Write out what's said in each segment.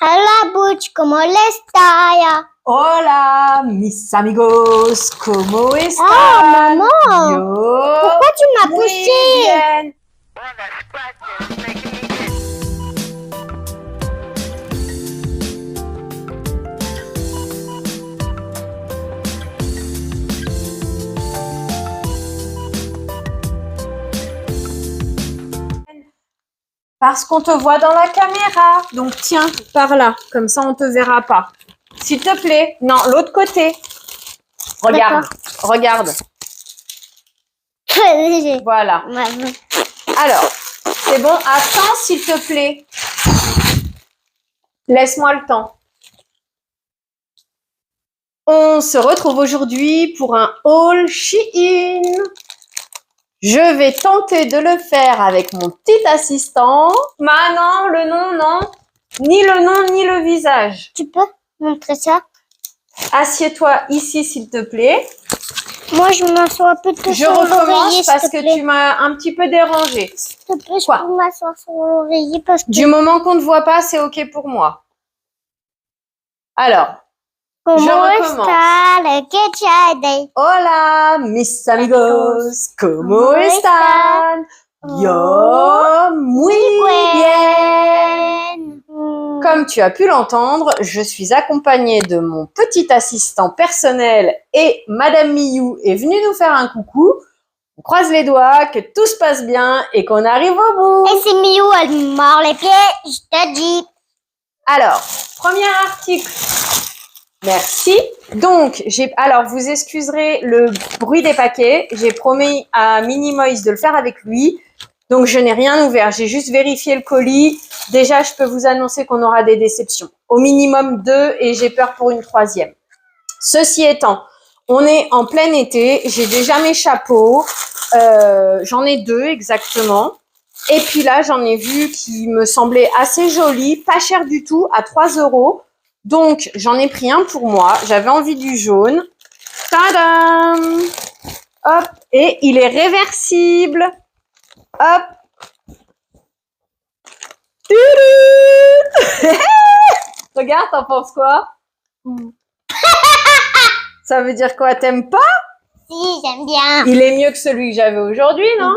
Hola, Butch, ¿cómo le está? Hola, mis amigos, ¿cómo están? Ah, maman, Yo, pourquoi tu m'as muy poussé? bien. Parce qu'on te voit dans la caméra. Donc tiens, par là, comme ça on te verra pas. S'il te plaît. Non, l'autre côté. Regarde, regarde. Voilà. Maman. Alors, c'est bon. Attends, s'il te plaît. Laisse-moi le temps. On se retrouve aujourd'hui pour un haul Shein. Je vais tenter de le faire avec mon petit assistant. Mais non, le nom, non. Ni le nom, ni le visage. Tu peux montrer ça? Assieds-toi ici, s'il te plaît. Moi, je m'assois peut-être Je sur l'oreiller, recommence parce s'il te que plaît. tu m'as un petit peu dérangé. S'il te plaît, je Quoi? peux m'asseoir sur l'oreiller parce que... Du moment qu'on ne te voit pas, c'est OK pour moi. Alors, Comment recommence. está le quechade? hola, mis amigos, ¿cómo están? Yo, muy bien. Comme tu as pu l'entendre, je suis accompagnée de mon petit assistant personnel et Madame Miou est venue nous faire un coucou. On croise les doigts, que tout se passe bien et qu'on arrive au bout. Et c'est Miou, elle me mord les pieds, je te dis. Alors, premier article. Merci. Donc, alors vous excuserez le bruit des paquets. J'ai promis à Minimoys de le faire avec lui. Donc, je n'ai rien ouvert. J'ai juste vérifié le colis. Déjà, je peux vous annoncer qu'on aura des déceptions. Au minimum 2 et j'ai peur pour une 3e. Ceci étant, on est en plein été. J'ai déjà mes chapeaux. J'en ai 2 exactement. Et puis là, j'en ai vu qui me semblaient assez jolis, pas cher du tout, à 3 €. Donc, j'en ai pris un pour moi. J'avais envie du jaune. Tadam! Hop, et il est réversible. Hop. Regarde, t'en penses quoi? Ça veut dire quoi? T'aimes pas? Si, j'aime bien. Il est mieux que celui que j'avais aujourd'hui, non?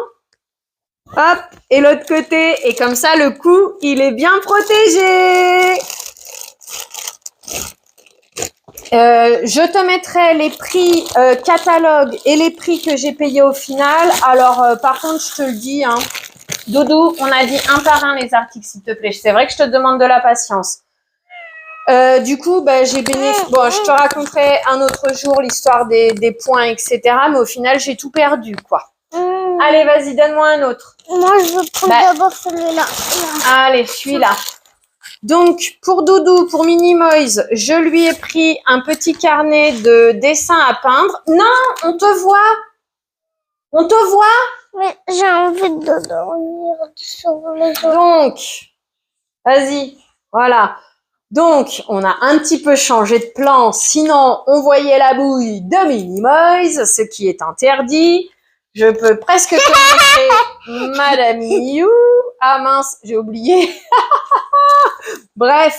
Hop, et l'autre côté. Et comme ça, le cou, il est bien protégé. Je te mettrai les prix catalogue et les prix que j'ai payés au final. Alors, par contre, je te le dis, hein, Doudou, on a dit un par un les articles, s'il te plaît. C'est vrai que je te demande de la patience. Du coup, j'ai bénéficié. Bon, je te raconterai un autre jour l'histoire des points, etc. Mais au final, j'ai tout perdu, quoi. Allez, vas-y, donne-moi un autre. Moi, je veux prendre d'abord celui-là. Allez, celui-là. Donc, pour Doudou, pour Minimoys, je lui ai pris un petit carnet de dessins à peindre. Non, on te voit. On te voit. Mais j'ai envie de dormir sur les autres. Donc, vas-y. Voilà. Donc, on a un petit peu changé de plan. Sinon, on voyait la bouille de Minimoys, ce qui est interdit. Je peux presque te montrer Madame Miou. Ah mince, j'ai oublié. Bref,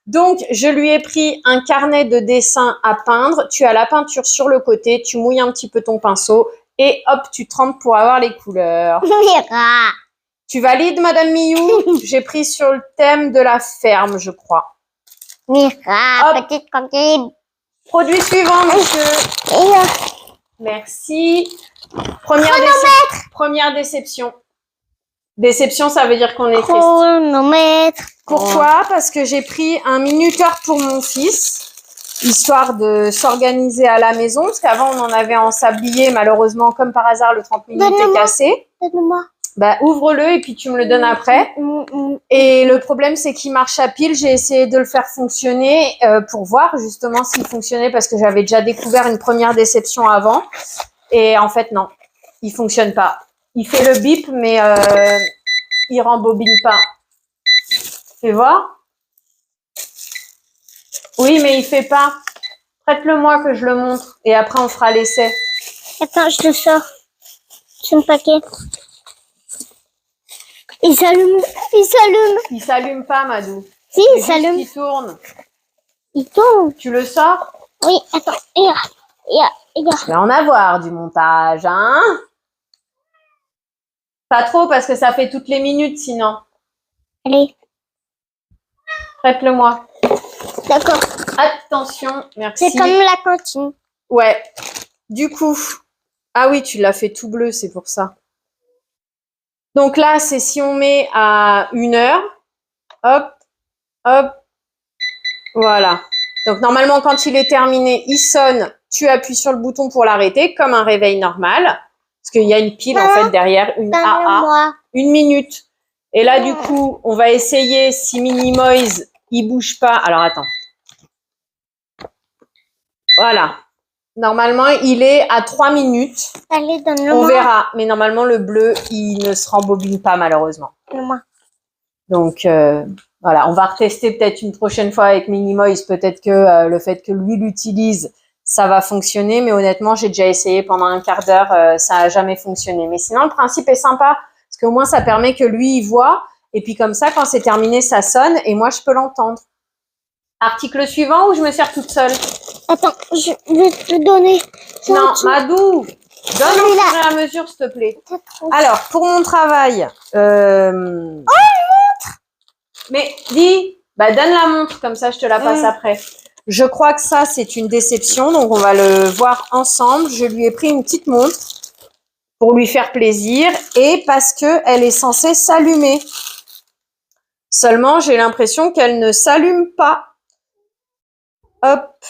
donc je lui ai pris un carnet de dessin à peindre. Tu as la peinture sur le côté, tu mouilles un petit peu ton pinceau et hop, tu trempes pour avoir les couleurs. Mira. Tu valides, Madame Miou? J'ai pris sur le thème de la ferme, je crois. Mira, Hop. petite coquille. Produit suivant, monsieur. Merci. Première déception. Déception, ça veut dire qu'on est triste. Chronomètre. Pourquoi? Parce que j'ai pris un minuteur pour mon fils, histoire de s'organiser à la maison, parce qu'avant on en avait en sablier, malheureusement, comme par hasard, le 30 minutes est cassé. Donne-moi. Ouvre-le et puis tu me le donnes après. Et le problème, c'est qu'il marche à pile. J'ai essayé de le faire fonctionner pour voir justement s'il fonctionnait, parce que j'avais déjà découvert une première déception avant. Et en fait, non, il fonctionne pas. Il fait le bip, mais il rembobine pas. Fais voir. Oui, mais il fait pas. Prête-le-moi que je le montre. Et après, on fera l'essai. Attends, je le sors. C'est un paquet. Il s'allume. Il s'allume. Il s'allume pas, Madou. Si, C'est il juste s'allume. qu'il tourne. Il tourne. Tu le sors? Oui, attends. Regarde. Regarde. Je vais en avoir du montage, hein? Pas trop parce que ça fait toutes les minutes sinon. Allez. Prête-le-moi. D'accord. Attention, merci. C'est comme la cantine. Ouais. Du coup. Ah oui, tu l'as fait tout bleu, c'est pour ça. Donc là, c'est si on met à 1 heure. Hop, hop. Voilà. Donc normalement, quand il est terminé, il sonne. Tu appuies sur le bouton pour l'arrêter, comme un réveil normal. Parce qu'il y a une pile, en fait, derrière, une AA. Donne-moi. 1 minute. Et là, du coup, on va essayer si Minimoys, il bouge pas. Alors, attends. Voilà. Normalement, il est à 3 minutes. Allez, donne-le-moi. On verra. Mais normalement, le bleu, il ne se rembobine pas, malheureusement. Donne-moi. Donc, voilà. On va retester peut-être une prochaine fois avec Minimoys. Peut-être que le fait que lui l'utilise, ça va fonctionner. Mais honnêtement, j'ai déjà essayé pendant un quart d'heure. Ça n'a jamais fonctionné. Mais sinon, le principe est sympa. Parce qu'au moins, ça permet que lui, il voit. Et puis, comme ça, quand c'est terminé, ça sonne. Et moi, je peux l'entendre. Article suivant ou je me sers toute seule? Attends, je vais te donner. Non, Madou, donne au fur et à mesure, s'il te plaît. Alors, pour mon travail... Oh, une montre! Mais dis, bah donne la montre, comme ça je te la passe après. Je crois que ça, c'est une déception, donc on va le voir ensemble. Je lui ai pris une petite montre pour lui faire plaisir et parce qu'elle est censée s'allumer. Seulement, j'ai l'impression qu'elle ne s'allume pas. Hop.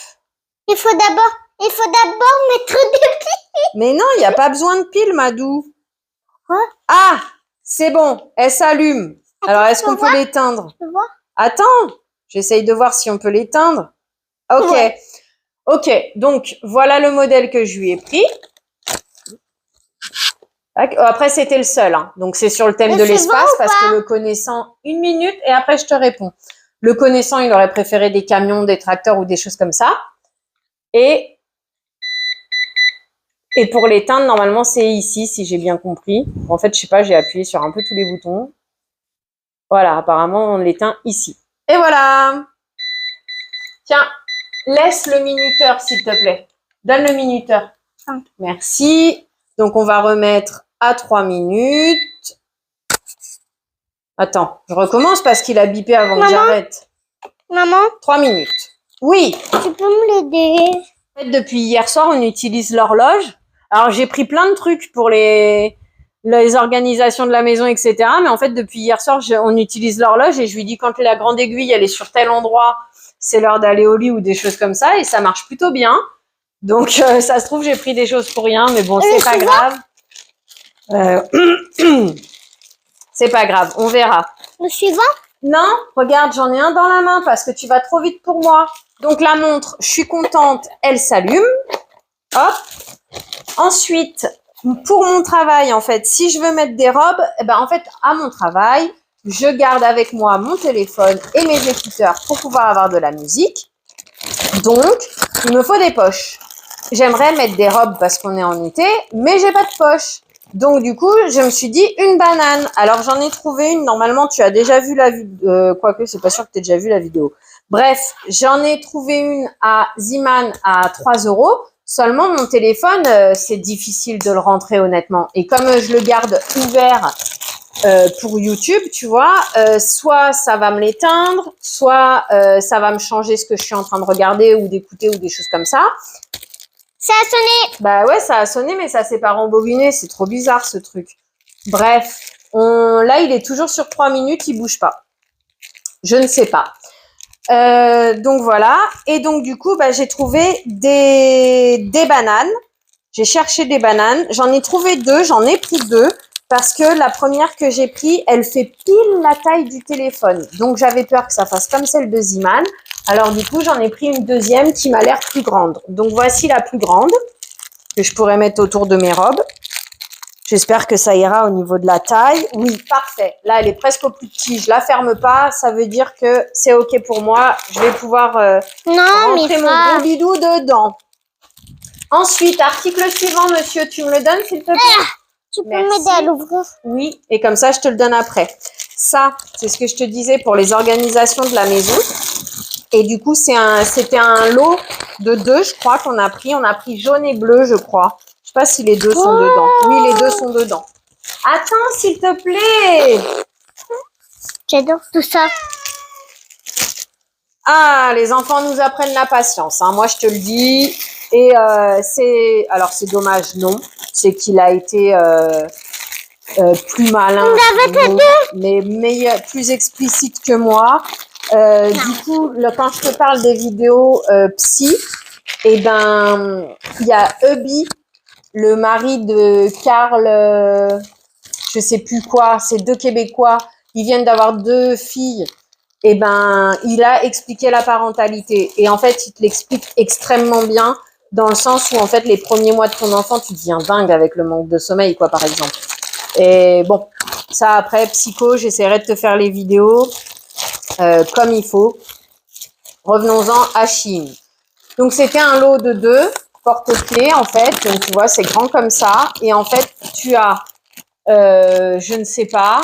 Il faut d'abord mettre des piles. Mais non, il n'y a pas besoin de pile, Madou. Quoi? Ah, c'est bon, elle s'allume. Alors, est-ce qu'on peut l'éteindre? Tu vois? Attends, j'essaye de voir si on peut l'éteindre. Ok. Ouais. Ok, donc voilà le modèle que je lui ai pris. Après, c'était le seul. Hein. Donc, c'est sur le thème de l'espace parce que le connaissant, 1 minute et après, je te réponds. Le connaissant, il aurait préféré des camions, des tracteurs ou des choses comme ça. Et pour l'éteindre, normalement, c'est ici, si j'ai bien compris. En fait, je sais pas, j'ai appuyé sur un peu tous les boutons. Voilà, apparemment, on l'éteint ici. Et voilà. Tiens, laisse le minuteur, s'il te plaît. Donne le minuteur. Merci. Donc, on va remettre à 3 minutes. Attends, je recommence parce qu'il a bipé avant que j'arrête. Maman? 3 minutes. Oui. Tu peux me l'aider? En fait, depuis hier soir, on utilise l'horloge. Alors, j'ai pris plein de trucs pour les organisations de la maison, etc. Mais en fait, depuis hier soir, on utilise l'horloge et je lui dis quand la grande aiguille, elle est sur tel endroit, c'est l'heure d'aller au lit ou des choses comme ça. Et ça marche plutôt bien. Donc, ça se trouve, j'ai pris des choses pour rien. Mais bon, c'est pas grave. C'est pas grave, on verra. Le suivant? Non, regarde, j'en ai un dans la main parce que tu vas trop vite pour moi. Donc, la montre, je suis contente, elle s'allume. Hop. Ensuite, pour mon travail, en fait, si je veux mettre des robes, eh ben, en fait, à mon travail, je garde avec moi mon téléphone et mes écouteurs pour pouvoir avoir de la musique. Donc, il me faut des poches. J'aimerais mettre des robes parce qu'on est en été, mais j'ai pas de poche. Donc, du coup, je me suis dit une banane. Alors, j'en ai trouvé une. Normalement, tu as déjà vu la vidéo. Quoique, c'est pas sûr que tu aies déjà vu la vidéo. Bref, j'en ai trouvé une à Ziman à 3 €. Seulement, mon téléphone, c'est difficile de le rentrer, honnêtement. Et comme je le garde ouvert pour YouTube, tu vois, soit ça va me l'éteindre, soit ça va me changer ce que je suis en train de regarder ou d'écouter ou des choses comme ça. Ça a sonné. Bah ouais, ça a sonné, mais ça s'est pas rembobiné. C'est trop bizarre, ce truc. Bref, là, il est toujours sur 3 minutes, il bouge pas. Je ne sais pas. Donc voilà. Et donc, du coup, bah, j'ai trouvé des bananes. J'ai cherché des bananes. J'en ai trouvé 2. J'en ai pris 2 parce que la première que j'ai prise, elle fait pile la taille du téléphone. Donc, j'avais peur que ça fasse comme celle de Ziman. Alors, du coup, j'en ai pris une deuxième qui m'a l'air plus grande. Donc, voici la plus grande que je pourrais mettre autour de mes robes. J'espère que ça ira au niveau de la taille. Oui, parfait. Là, elle est presque au plus petit. Je la ferme pas. Ça veut dire que c'est OK pour moi. Je vais pouvoir rentrer mon gros bidou dedans. Ensuite, article suivant, monsieur. Tu me le donnes, s'il te plaît? Tu peux m'aider à l'ouvrir? Oui, et comme ça, je te le donne après. Ça, c'est ce que je te disais pour les organisations de la maison. Et du coup, c'était un lot de 2, je crois, qu'on a pris. On a pris jaune et bleu, je crois. Je sais pas si les 2 sont dedans. Oui, les 2 sont dedans. Attends, s'il te plaît. J'adore tout ça. Ah, les enfants nous apprennent la patience, hein. Moi, je te le dis. Et c'est dommage, non. C'est qu'il a été plus malin, non, mais meilleur, plus explicite que moi. Du coup, quand je te parle des vidéos psy, eh ben, il y a Hubby, le mari de Karl, je sais plus quoi, c'est 2 Québécois. Ils viennent d'avoir 2 filles. Eh ben, il a expliqué la parentalité. Et en fait, il te l'explique extrêmement bien, dans le sens où, en fait, les premiers mois de ton enfant, tu deviens dingue avec le manque de sommeil, quoi, par exemple. Et bon, ça, après, psycho, j'essaierai de te faire les vidéos comme il faut. Revenons-en à Chine. Donc, c'était un lot de 2 porte-clés, en fait. Donc, tu vois, c'est grand comme ça. Et en fait, tu as, je ne sais pas,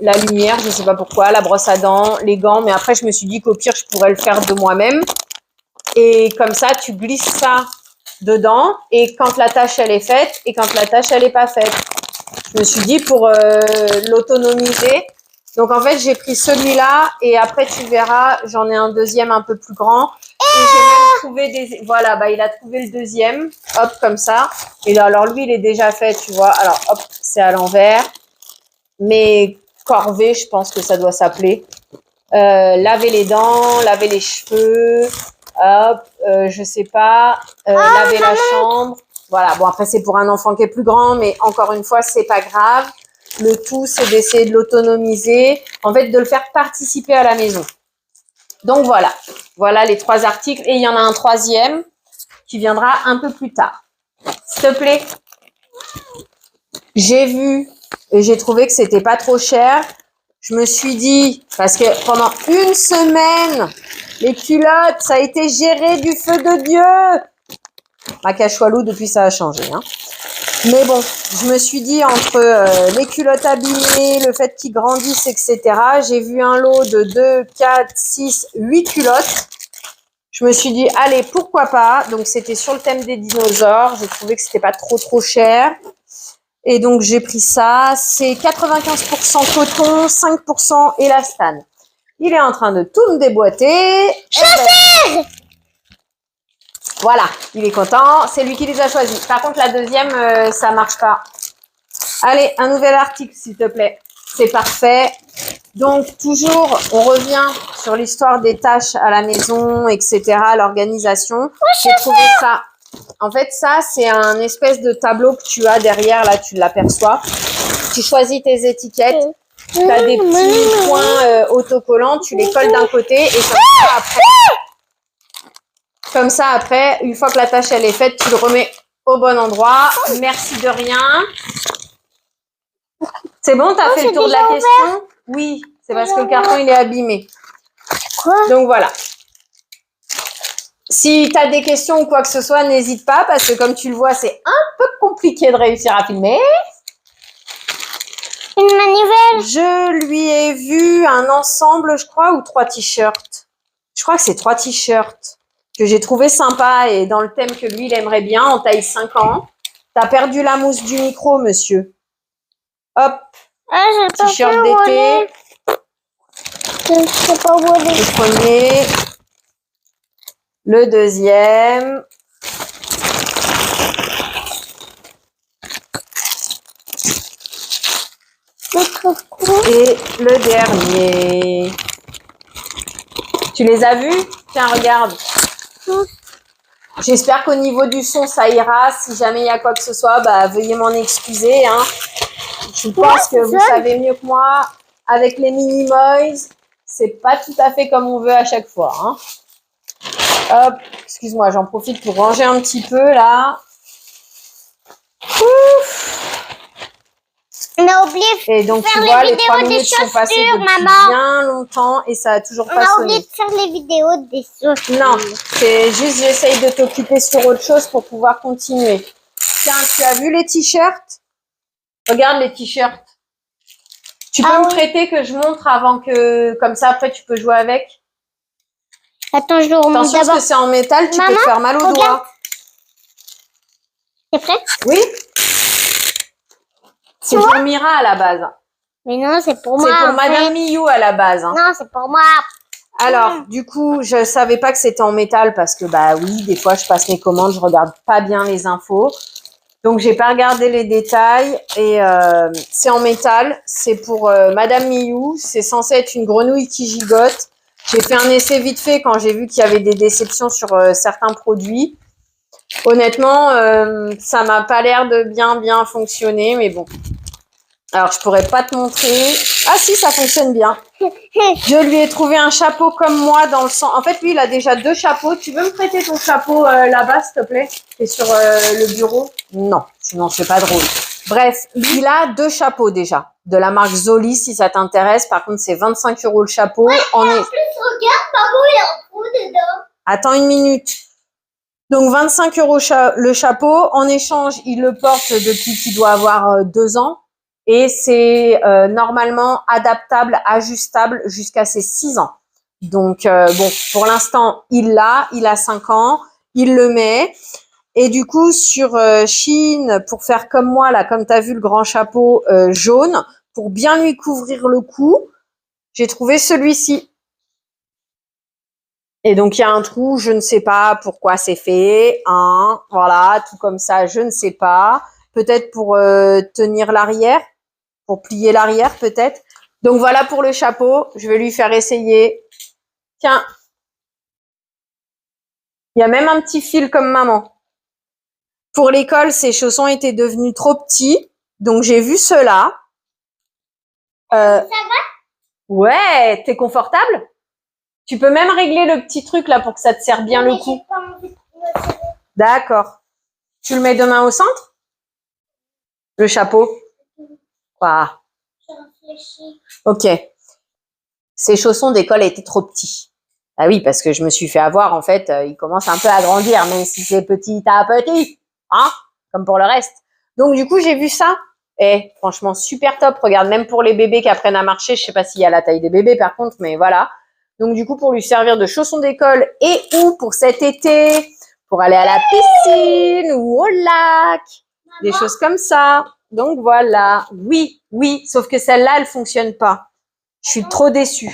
la lumière, je ne sais pas pourquoi, la brosse à dents, les gants. Mais après, je me suis dit qu'au pire, je pourrais le faire de moi-même. Et comme ça, tu glisses ça dedans. Et quand la tâche, elle est faite, et quand la tâche, elle n'est pas faite. Je me suis dit pour l'autonomiser. Donc, en fait, j'ai pris celui-là. Et après, tu verras, j'en ai un deuxième un peu plus grand. Et j'ai même trouvé des... Voilà, bah, il a trouvé le deuxième. Hop, comme ça. Et là, alors, lui, il est déjà fait, tu vois. Alors, hop, c'est à l'envers. Mais corvée, je pense que ça doit s'appeler. Laver les dents, laver les cheveux. Hop, je sais pas. Laver la chambre. Voilà, bon, après, c'est pour un enfant qui est plus grand. Mais encore une fois, c'est pas grave. Le tout, c'est d'essayer de l'autonomiser. En fait, de le faire participer à la maison. Donc voilà, voilà les 3 articles. Et il y en a un 3e qui viendra un peu plus tard. S'il te plaît. J'ai vu et j'ai trouvé que c'était pas trop cher. Je me suis dit, parce que pendant une semaine, les culottes, ça a été géré du feu de Dieu. Ma cachoualou, depuis, ça a changé, hein. Mais bon, je me suis dit, entre les culottes abîmées, le fait qu'ils grandissent, etc., j'ai vu un lot de 2, 4, 6, 8 culottes. Je me suis dit, allez, pourquoi pas. Donc, c'était sur le thème des dinosaures. J'ai trouvé que c'était pas trop cher. Et donc, j'ai pris ça. C'est 95% coton, 5% élastane. Il est en train de tout me déboîter. Voilà, il est content. C'est lui qui les a choisis. Par contre, la deuxième, ça marche pas. Allez, un nouvel article, s'il te plaît. C'est parfait. Donc, toujours, on revient sur l'histoire des tâches à la maison, etc., l'organisation. J'ai trouvé ça. En fait, ça, c'est un espèce de tableau que tu as derrière, là, tu l'aperçois. Tu choisis tes étiquettes. Tu as des petits points autocollants. Tu les colles d'un côté et comme ça, après, une fois que la tâche, elle est faite, tu le remets au bon endroit. Merci de rien. C'est bon, tu as fait le tour de la question? Oui, c'est parce que le carton, il est abîmé. Donc, voilà. Si tu as des questions ou quoi que ce soit, n'hésite pas parce que comme tu le vois, c'est un peu compliqué de réussir à filmer. Une manivelle. Je lui ai vu un ensemble, je crois, ou 3 t-shirts. Je crois que c'est 3 t-shirts que j'ai trouvé sympa et dans le thème que lui, il aimerait bien, en taille 5 ans. T'as perdu la mousse du micro, monsieur. Hop, t-shirt d'été. Je ne sais pas où aller. Le premier. Le deuxième. Et le dernier. Tu les as vus? Tiens, regarde. J'espère qu'au niveau du son, ça ira. Si jamais il y a quoi que ce soit, bah, veuillez m'en excuser, hein. Je pense que vous savez mieux que moi. Avec les Minimoys, c'est pas tout à fait comme on veut à chaque fois, hein. Hop, excuse-moi, j'en profite pour ranger un petit peu, là. Ouf. On a oublié et donc, tu vois, les 3 minutes sont passées depuis bien longtemps et ça a toujours pas sonné. On a oublié de faire les vidéos des chaussures. Non, c'est juste j'essaye de t'occuper sur autre chose pour pouvoir continuer. Tiens, tu as vu les t-shirts? Regarde les t-shirts. Tu peux Ah me oui. prêter que je montre avant que... Comme ça, après, tu peux jouer avec. Attends, je le remonte Attention, parce d'abord. que c'est en métal, tu peux Maman, te faire mal aux regarde. doigts. T'es prêt? Oui. C'est pour Mira à la base. Mais non, c'est pour C'est moi. pour en Madame fait. Miyu à la base. Hein. Non, c'est pour moi. Alors, du coup, je savais pas que c'était en métal parce que, bah oui, des fois, je passe mes commandes, je regarde pas bien les infos. Donc, j'ai pas regardé les détails et c'est en métal. C'est pour Madame Miyu. C'est censé être une grenouille qui gigote. J'ai fait un essai vite fait quand j'ai vu qu'il y avait des déceptions sur certains produits. Honnêtement, ça m'a pas l'air de bien fonctionner, mais bon. Alors, je pourrais pas te montrer. Ah si, ça fonctionne bien. Je lui ai trouvé un chapeau comme moi dans le sang. En fait, lui, il a déjà 2 chapeaux. Tu veux me prêter ton chapeau là-bas, s'il te plaît? C'est sur le bureau? Non, sinon c'est pas drôle. Bref, il a 2 chapeaux déjà. De la marque Zoli, si ça t'intéresse. Par contre, c'est 25 € le chapeau. On est... Regarde, maman, il y a un trou dedans. Attends une minute. Donc, 25 € le chapeau. En échange, il le porte depuis qu'il doit avoir 2 ans. Et c'est normalement adaptable, ajustable jusqu'à ses 6 ans. Donc, bon, pour l'instant, il a 5 ans, il le met. Et du coup, sur Shein, pour faire comme moi, là, comme tu as vu le grand chapeau jaune, pour bien lui couvrir le cou, j'ai trouvé celui-ci. Et donc, il y a un trou, je ne sais pas pourquoi c'est fait. Hein, voilà, tout comme ça, je ne sais pas. Peut-être pour tenir l'arrière. Pour plier l'arrière peut-être. Donc voilà pour le chapeau. Je vais lui faire essayer. Tiens. Il y a même un petit fil comme maman. Pour l'école, ces chaussons étaient devenus trop petits. Donc j'ai vu ceux-là. Ça va? Ouais, t'es confortable? Tu peux même régler le petit truc là pour que ça te serre bien le cou. D'accord. Tu le mets demain au centre? Le chapeau? Waouh. Ok. Ces chaussons d'école étaient trop petits. Ah oui, parce que je me suis fait avoir, en fait, ils commencent un peu à grandir, même si c'est petit à petit, hein, comme pour le reste. Donc, du coup, j'ai vu ça. Et franchement, super top. Regarde, même pour les bébés qui apprennent à marcher, je sais pas s'il y a la taille des bébés, par contre, mais voilà. Donc, du coup, pour lui servir de chaussons d'école et ou pour cet été, pour aller à la piscine ou au lac, des choses comme ça. Donc, voilà. Oui, oui, sauf que celle-là, elle fonctionne pas. Je suis trop déçue.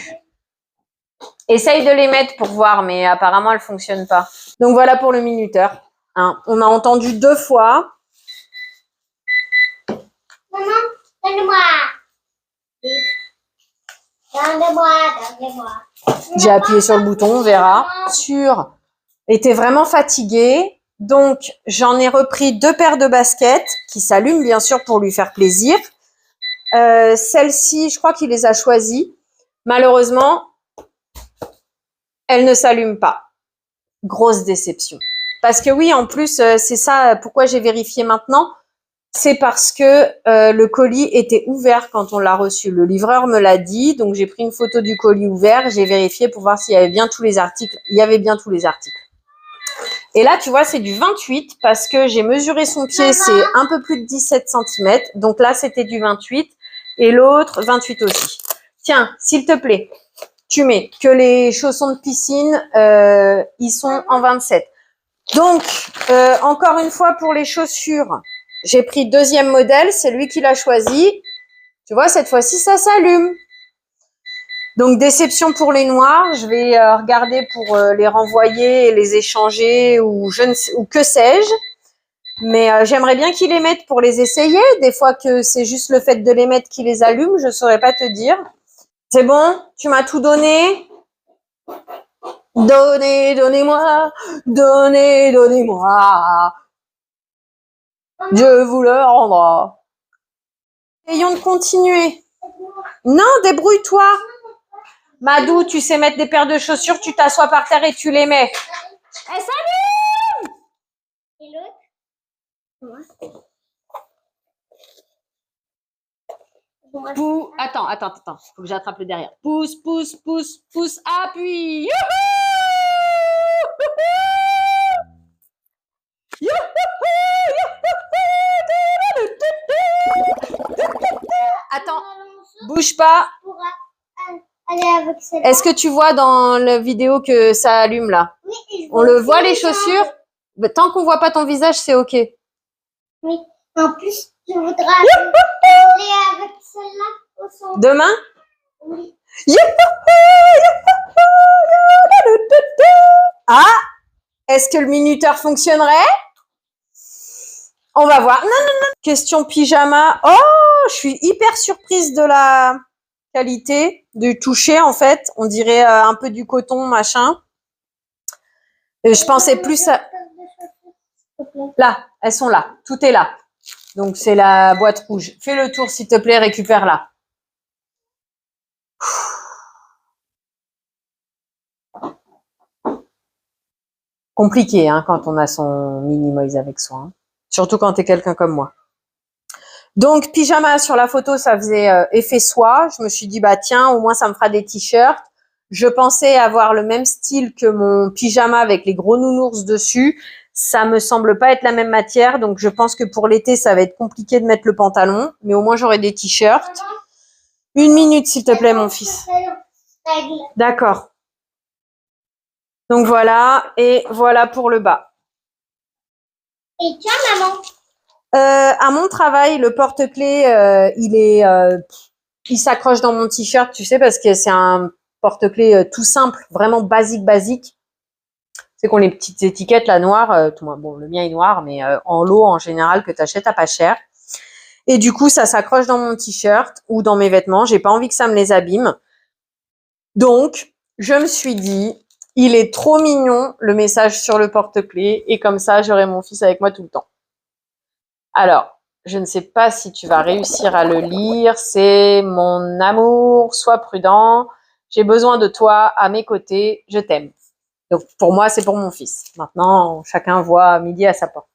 Essaye de les mettre pour voir, mais apparemment, elles ne fonctionnent pas. Donc, voilà pour le minuteur. Hein. On a entendu 2 fois. Maman, donne-moi. Donne-moi. J'ai appuyé sur le bouton, on verra. Était vraiment fatiguée. Donc, j'en ai repris 2 paires de baskets qui s'allument, bien sûr, pour lui faire plaisir. Celle-ci, je crois qu'il les a choisies. Malheureusement, elle ne s'allume pas. Grosse déception. Parce que oui, en plus, c'est ça, pourquoi j'ai vérifié maintenant, c'est parce que le colis était ouvert quand on l'a reçu. Le livreur me l'a dit, donc j'ai pris une photo du colis ouvert, j'ai vérifié pour voir s'il y avait bien tous les articles. Il y avait bien tous les articles. Et là, tu vois, c'est du 28 parce que j'ai mesuré son pied, c'est un peu plus de 17 cm. Donc là, c'était du 28 et l'autre, 28 aussi. Tiens, s'il te plaît, tu mets que les chaussons de piscine, ils sont en 27. Donc, encore une fois, pour les chaussures, j'ai pris 2e modèle, c'est lui qui l'a choisi. Tu vois, cette fois-ci, ça s'allume. Donc, déception pour les noirs. Je vais regarder pour les renvoyer et les échanger ou que sais-je. Mais j'aimerais bien qu'ils les mettent pour les essayer. Des fois que c'est juste le fait de les mettre qui les allume, je saurais pas te dire. C'est bon? Tu m'as tout donné? Donnez-moi. Dieu vous le rendra. Essayons de continuer. Non, débrouille-toi. Madou, tu sais mettre des paires de chaussures, tu t'assois par terre et tu les mets. Eh, salut! Et l'autre? Attends. Faut que j'attrape le derrière. Pousse, appuie. Attends, Bouge pas. Pour aller avec celle-là. Est-ce que tu vois dans la vidéo que ça allume là? Oui, et je On le vois voit aussi les les chaussures? jambes. Bah, tant qu'on voit pas ton visage, c'est ok. Oui. En plus, je voudrais aller avec celle-là au centre. Demain? Oui. Ah! Est-ce que le minuteur fonctionnerait? On va voir. Non, non, non. Question pyjama. Oh, je suis hyper surprise de la qualité du toucher en fait. On dirait un peu du coton, machin. Et je pensais plus à... Là, elles sont là. Tout est là. Donc c'est la boîte rouge. Fais le tour s'il te plaît, récupère-la. Compliqué hein, quand on a son Minimoys avec soi. Hein. Surtout quand t'es quelqu'un comme moi. Donc pyjama sur la photo, ça faisait effet soie. Je me suis dit bah tiens, au moins ça me fera des t-shirts. Je pensais avoir le même style que mon pyjama avec les gros nounours dessus. Ça me semble pas être la même matière, donc je pense que pour l'été ça va être compliqué de mettre le pantalon, mais au moins j'aurai des t-shirts. 1 minute s'il te plaît mon fils. D'accord. Donc voilà, et voilà pour le bas. Et tiens, maman. À mon travail, le porte-clés, il s'accroche dans mon t-shirt, tu sais, parce que c'est un porte-clés tout simple, vraiment basique. C'est qu'on les petites étiquettes là noires, bon le mien est noir, mais en lot en général que t'achètes à pas cher. Et du coup, ça s'accroche dans mon t-shirt ou dans mes vêtements. J'ai pas envie que ça me les abîme. Donc, je me suis dit, il est trop mignon le message sur le porte-clés et comme ça, j'aurai mon fils avec moi tout le temps. Alors, je ne sais pas si tu vas réussir à le lire. C'est mon amour, sois prudent. J'ai besoin de toi à mes côtés. Je t'aime. Donc, pour moi, c'est pour mon fils. Maintenant, chacun voit midi à sa porte.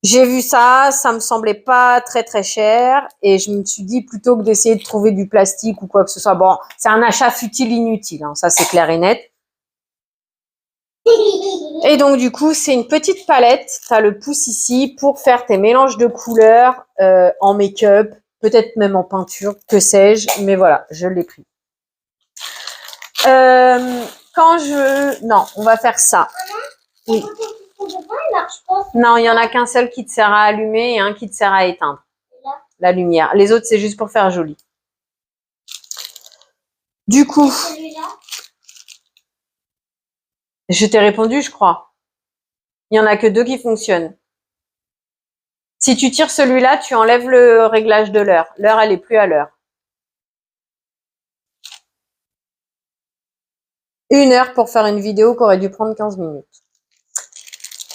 J'ai vu ça, ça me semblait pas très cher et je me suis dit plutôt que d'essayer de trouver du plastique ou quoi que ce soit. Bon, c'est un achat futile inutile, hein, ça c'est clair et net. Et donc du coup, c'est une petite palette, tu as le pouce ici pour faire tes mélanges de couleurs en make-up, peut-être même en peinture, que sais-je, mais voilà, je l'ai pris. Non, on va faire ça. Oui. Non, il y en a qu'un seul qui te sert à allumer et un qui te sert à éteindre la lumière. Les autres, c'est juste pour faire joli. Du coup, je t'ai répondu, je crois. Il y en a que 2 qui fonctionnent. Si tu tires celui-là, tu enlèves le réglage de l'heure. L'heure, elle est plus à l'heure. 1 heure pour faire une vidéo qui aurait dû prendre 15 minutes.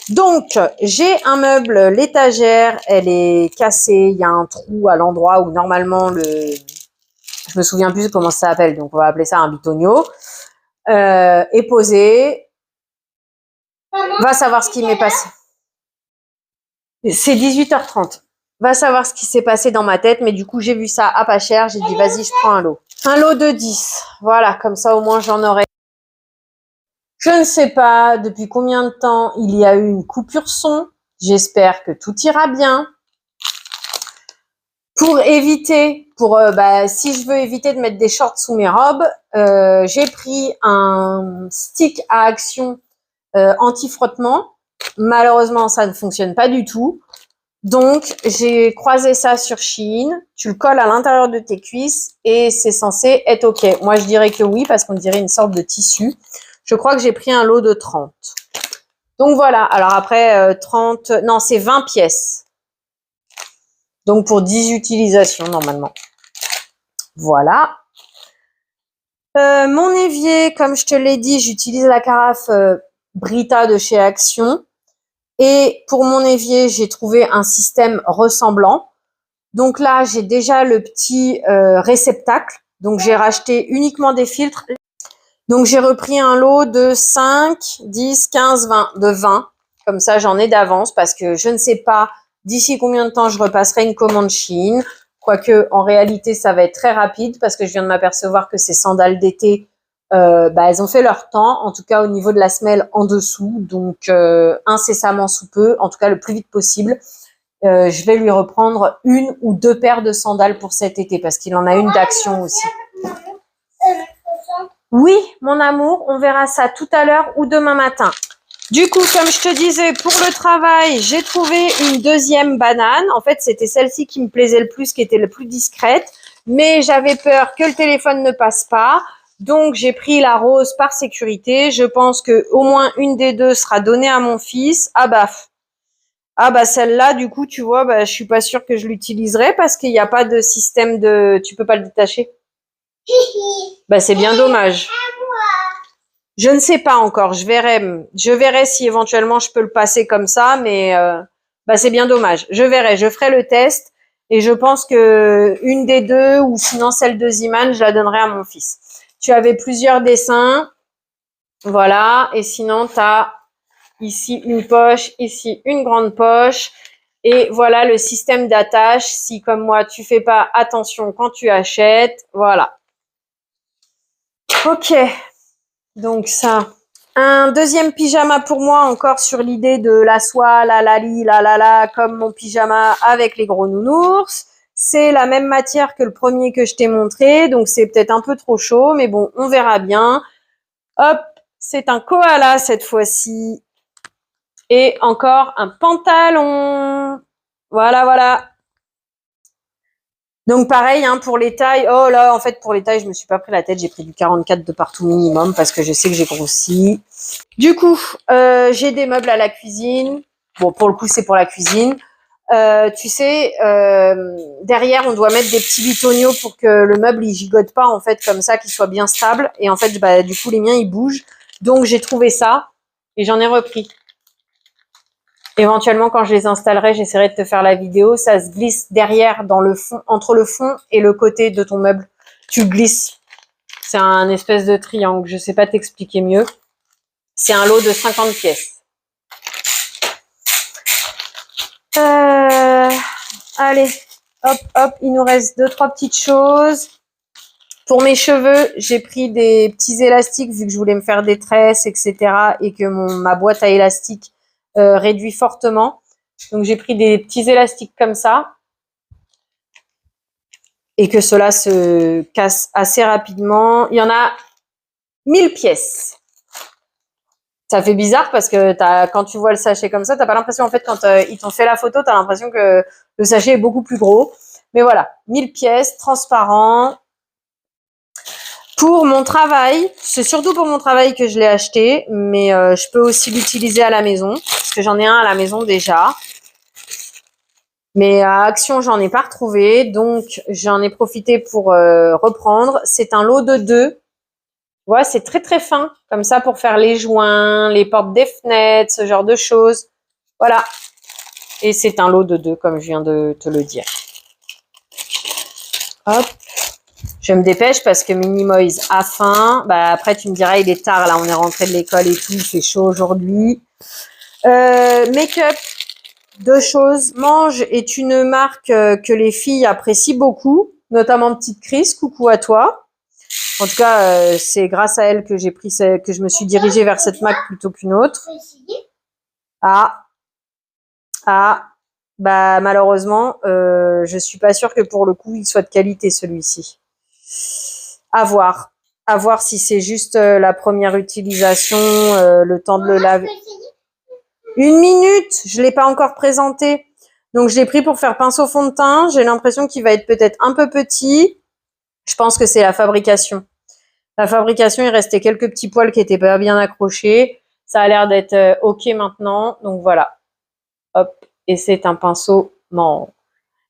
Donc, j'ai un meuble, l'étagère, elle est cassée. Il y a un trou à l'endroit où normalement je me souviens plus comment ça s'appelle, donc on va appeler ça un bitonio, est posé. Va savoir ce qui m'est passé. C'est 18h30. Va savoir ce qui s'est passé dans ma tête, mais du coup, j'ai vu ça à pas cher. J'ai dit, vas-y, je prends un lot. Un lot de 10. Voilà, comme ça, au moins, j'en aurai. Je ne sais pas depuis combien de temps il y a eu une coupure son. J'espère que tout ira bien. Pour éviter, si je veux éviter de mettre des shorts sous mes robes, j'ai pris un stick à action anti-frottement. Malheureusement, ça ne fonctionne pas du tout. Donc, j'ai croisé ça sur Shein. Tu le colles à l'intérieur de tes cuisses et c'est censé être OK. Moi, je dirais que oui parce qu'on dirait une sorte de tissu. Je crois que j'ai pris un lot de 30. Donc, voilà. Alors après, 30... Non, c'est 20 pièces. Donc, pour 10 utilisations, normalement. Voilà. Mon évier, comme je te l'ai dit, j'utilise la carafe Brita de chez Action. Et pour mon évier, j'ai trouvé un système ressemblant. Donc là, j'ai déjà le petit réceptacle. Donc, j'ai racheté uniquement des filtres. Donc, j'ai repris un lot de 5, 10, 15, 20. De 20. Comme ça, j'en ai d'avance parce que je ne sais pas d'ici combien de temps je repasserai une commande Shein. Quoique, en réalité, ça va être très rapide parce que je viens de m'apercevoir que ces sandales d'été, elles ont fait leur temps. En tout cas, au niveau de la semelle en dessous. Donc, incessamment sous peu. En tout cas, le plus vite possible. Je vais lui reprendre 1 ou 2 paires de sandales pour cet été parce qu'il en a une d'action aussi. Oui, mon amour, on verra ça tout à l'heure ou demain matin. Du coup, comme je te disais, pour le travail, j'ai trouvé une deuxième banane. En fait, c'était celle-ci qui me plaisait le plus, qui était la plus discrète. Mais j'avais peur que le téléphone ne passe pas. Donc, j'ai pris la rose par sécurité. Je pense que au moins une des deux sera donnée à mon fils. Ah bah celle-là, du coup, tu vois, bah, je suis pas sûre que je l'utiliserai parce qu'il n'y a pas de système de... Tu peux pas le détacher. Bah c'est bien dommage. Je ne sais pas encore. Je verrai si éventuellement je peux le passer comme ça, mais bah c'est bien dommage. Je verrai. Je ferai le test et je pense que une des deux ou sinon celle de Ziman, je la donnerai à mon fils. Tu avais plusieurs dessins, voilà. Et sinon tu as ici une poche, ici une grande poche. Et voilà le système d'attache. Si comme moi, tu fais pas attention quand tu achètes, voilà. Ok, donc ça. Un deuxième pyjama pour moi, encore sur l'idée de la soie, la lali, la, comme mon pyjama avec les gros nounours. C'est la même matière que le premier que je t'ai montré, donc c'est peut-être un peu trop chaud, mais bon, on verra bien. Hop, c'est un koala cette fois-ci. Et encore un pantalon. Voilà, voilà. Donc pareil, hein, pour les tailles. Oh là, en fait, pour les tailles, je me suis pas pris la tête. J'ai pris du 44 de partout minimum parce que je sais que j'ai grossi. Du coup, j'ai des meubles à la cuisine. Bon, pour le coup, c'est pour la cuisine. Tu sais, derrière, on doit mettre des petits bitoniaux pour que le meuble, il gigote pas, en fait, comme ça, qu'il soit bien stable. Et en fait, bah, du coup, les miens, ils bougent. Donc, j'ai trouvé ça et j'en ai repris. Éventuellement, quand je les installerai, j'essaierai de te faire la vidéo. Ça se glisse derrière, dans le fond, entre le fond et le côté de ton meuble. Tu glisses. C'est un espèce de triangle. Je sais pas t'expliquer mieux. C'est un lot de 50 pièces. Allez, hop, hop. Il nous reste 2-3 petites choses. Pour mes cheveux, j'ai pris des petits élastiques vu que je voulais me faire des tresses, etc. Et que ma boîte à élastiques réduit fortement. Donc, j'ai pris des petits élastiques comme ça. Et que cela se casse assez rapidement. Il y en a 1000 pièces. Ça fait bizarre parce que quand tu vois le sachet comme ça, t'as pas l'impression, en fait, quand ils t'ont fait la photo, t'as l'impression que le sachet est beaucoup plus gros. Mais voilà, 1000 pièces, transparent. Pour mon travail, c'est surtout pour mon travail que je l'ai acheté, mais je peux aussi l'utiliser à la maison, parce que j'en ai un à la maison déjà. Mais à Action, j'en ai pas retrouvé, donc j'en ai profité pour reprendre. C'est un lot de 2. Tu vois, c'est très très fin, comme ça pour faire les joints, les portes des fenêtres, ce genre de choses. Voilà. Et c'est un lot de 2, comme je viens de te le dire. Hop. Je me dépêche parce que Minimoys a faim. Bah, après, tu me diras, il est tard, là, on est rentré de l'école et tout, il fait chaud aujourd'hui. Make-up, 2 choses. Mange est une marque que les filles apprécient beaucoup, notamment Petite Chris, coucou à toi. En tout cas, c'est grâce à elle que j'ai pris, que je me suis dirigée vers cette marque plutôt qu'une autre. Ah, bah malheureusement, je suis pas sûre que pour le coup il soit de qualité celui-ci. À voir si c'est juste la première utilisation, le temps de le laver. 1 minute, je l'ai pas encore présenté. Donc je l'ai pris pour faire pinceau fond de teint. J'ai l'impression qu'il va être peut-être un peu petit. Je pense que c'est la fabrication. La fabrication, il restait quelques petits poils qui étaient pas bien accrochés. Ça a l'air d'être ok maintenant. Donc voilà. Hop. Et c'est un pinceau marron.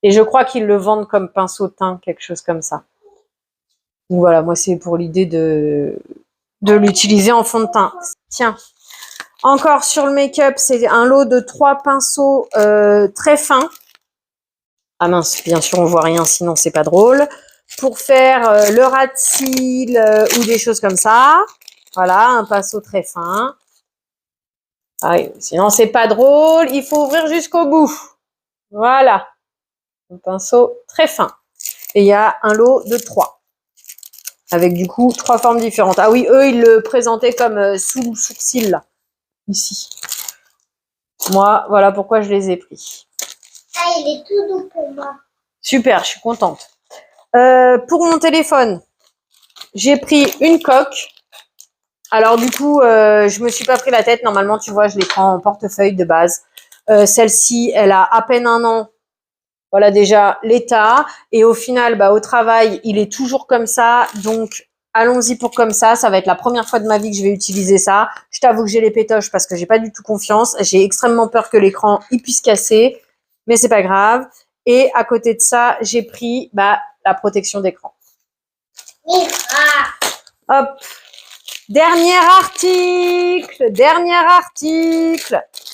Et je crois qu'ils le vendent comme pinceau teint, quelque chose comme ça. Donc voilà, moi c'est pour l'idée de l'utiliser en fond de teint. Tiens. Encore sur le make-up, c'est un lot de 3 pinceaux très fins. Ah mince, bien sûr on voit rien, sinon c'est pas drôle. Pour faire le ras de cils ou des choses comme ça. Voilà, un pinceau très fin. Ah, sinon c'est pas drôle, il faut ouvrir jusqu'au bout. Voilà, un pinceau très fin. Et il y a un lot de 3. Avec du coup 3 formes différentes. Ah oui, eux ils le présentaient comme sous sourcil là. Ici. Moi, voilà pourquoi je les ai pris. Ah, il est tout doux pour moi. Super, je suis contente. Pour mon téléphone, j'ai pris une coque. Alors du coup, je me suis pas pris la tête. Normalement, tu vois, je les prends en portefeuille de base. Celle-ci, elle a à peine 1 an. Voilà déjà l'état. Et au final, bah, au travail, il est toujours comme ça. Donc, allons-y pour comme ça. Ça va être la première fois de ma vie que je vais utiliser ça. Je t'avoue que j'ai les pétoches parce que j'ai pas du tout confiance. J'ai extrêmement peur que l'écran il puisse casser. Mais c'est pas grave. Et à côté de ça, j'ai pris la protection d'écran. Hop. Dernier article.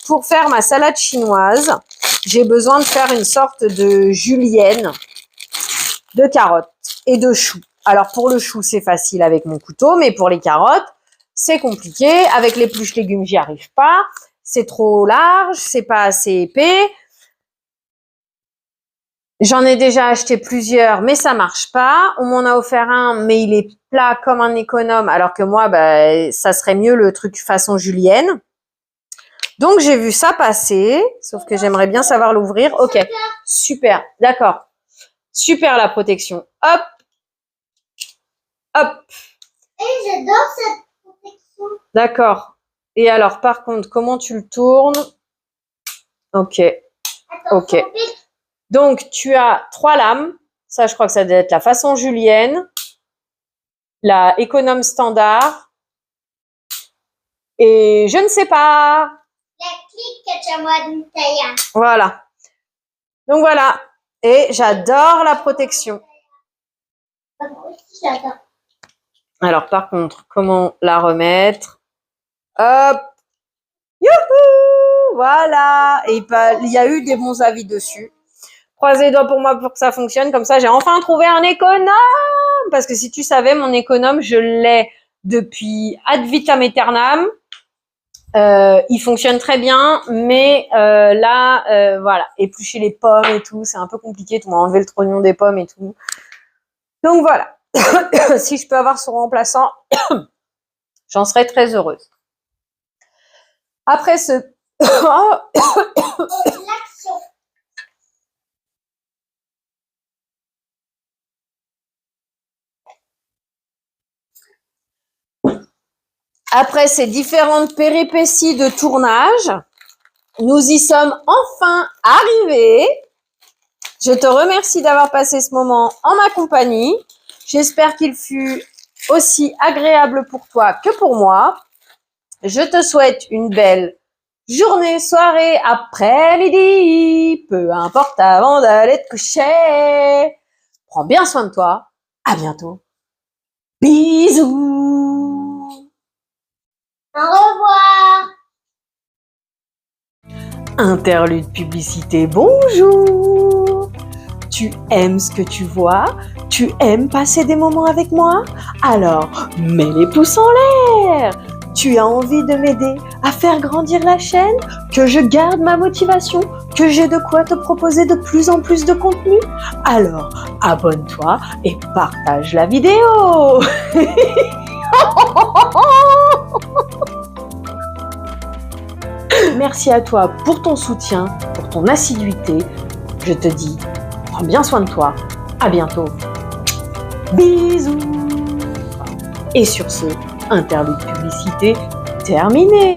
Pour faire ma salade chinoise, j'ai besoin de faire une sorte de julienne de carottes et de choux. Alors pour le chou, c'est facile avec mon couteau, mais pour les carottes, c'est compliqué. Avec l'épluche légumes, j'y arrive pas. C'est trop large, c'est pas assez épais. J'en ai déjà acheté plusieurs, mais ça marche pas. On m'en a offert un, mais il est plat comme un économe, alors que moi, ça serait mieux le truc façon julienne. Donc, j'ai vu ça passer, sauf que j'aimerais bien savoir l'ouvrir. Ok, super, d'accord. Super la protection. Hop, hop. Et j'adore cette protection. D'accord. Et alors, par contre, comment tu le tournes? Ok, ok. Donc, tu as 3 lames. Ça, je crois que ça doit être la façon julienne, la économe standard. Et je ne sais pas. La clique Kachamwadntaya. Voilà. Donc, voilà. Et j'adore la protection. Moi aussi, j'adore. Alors, par contre, comment la remettre? Hop. Youhou! Voilà. Et il y a eu des bons avis dessus. Croisez les doigts pour moi pour que ça fonctionne. Comme ça, j'ai enfin trouvé un économe. Parce que si tu savais, mon économe, je l'ai depuis ad vitam aeternam. Il fonctionne très bien, mais là, voilà, éplucher les pommes et tout, c'est un peu compliqué. Tu m'as enlevé le trognon des pommes et tout. Donc voilà. Si je peux avoir son remplaçant, j'en serais très heureuse. Après ce... L'action. Après ces différentes péripéties de tournage, nous y sommes enfin arrivés. Je te remercie d'avoir passé ce moment en ma compagnie. J'espère qu'il fut aussi agréable pour toi que pour moi. Je te souhaite une belle journée, soirée, après-midi, peu importe avant d'aller te coucher. Prends bien soin de toi. À bientôt. Bisous. Au revoir. Interlude publicité, bonjour. Tu aimes ce que tu vois? Tu aimes passer des moments avec moi? Alors, mets les pouces en l'air. Tu as envie de m'aider à faire grandir la chaîne? Que je garde ma motivation? Que j'ai de quoi te proposer de plus en plus de contenu? Alors, abonne-toi et partage la vidéo. Merci à toi pour ton soutien, pour ton assiduité. Je te dis, prends bien soin de toi. À bientôt. Bisous. Et sur ce, interlude publicité terminé.